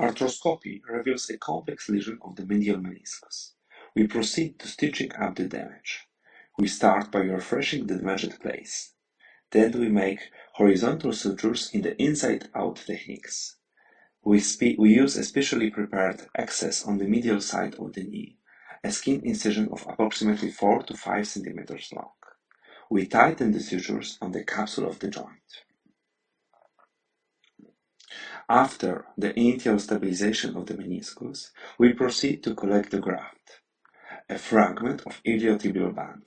Arthroscopy reveals a complex lesion of the medial meniscus. We proceed to stitching up the damage. We start by refreshing the damaged place. Then we make horizontal sutures in the inside-out techniques. We use a specially prepared access on the medial side of the knee, a skin incision of approximately 4 to 5 cm long. We tighten the sutures on the capsule of the joint. After the initial stabilization of the meniscus, we proceed to collect the graft, a fragment of iliotibial band.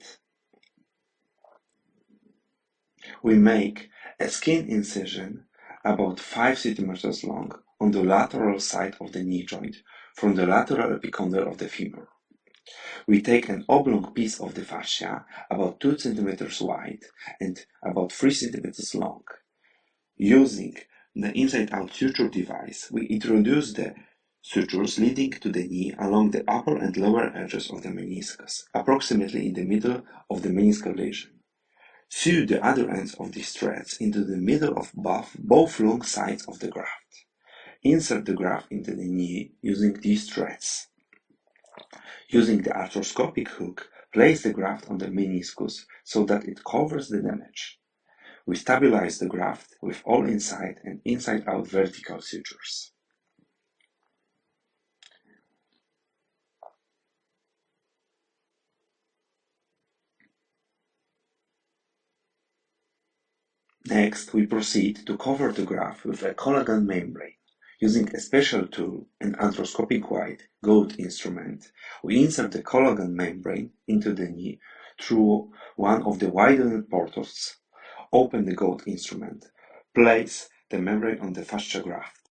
We make a skin incision about 5 cm long on the lateral side of the knee joint from the lateral epicondyle of the femur. We take an oblong piece of the fascia about 2 cm wide and about 3 cm long. Using the inside-out suture device, we introduce the sutures leading to the knee along the upper and lower edges of the meniscus, approximately in the middle of the meniscal lesion. Sew the other ends of these threads into the middle of both long sides of the graft. Insert the graft into the knee using these threads. Using the arthroscopic hook, place the graft on the meniscus so that it covers the damage. We stabilize the graft with all inside and inside-out vertical sutures. Next, we proceed to cover the graft with a collagen membrane. Using a special tool, an arthroscopic wide gold instrument, we insert the collagen membrane into the knee through one of the widened portals. Open the gold instrument. Place the membrane on the fascia graft.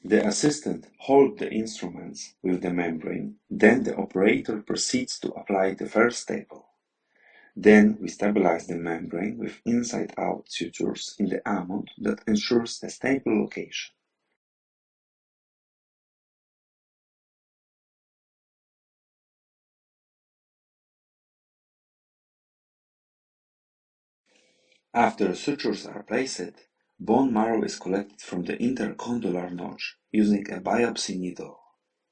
The assistant holds the instruments with the membrane, then the operator proceeds to apply the first staple. Then we stabilize the membrane with inside-out sutures in the amount that ensures a stable location. After sutures are placed, bone marrow is collected from the intercondylar notch using a biopsy needle.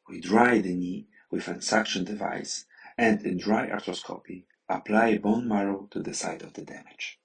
We dry the knee with a suction device and in dry arthroscopy apply bone marrow to the site of the damage.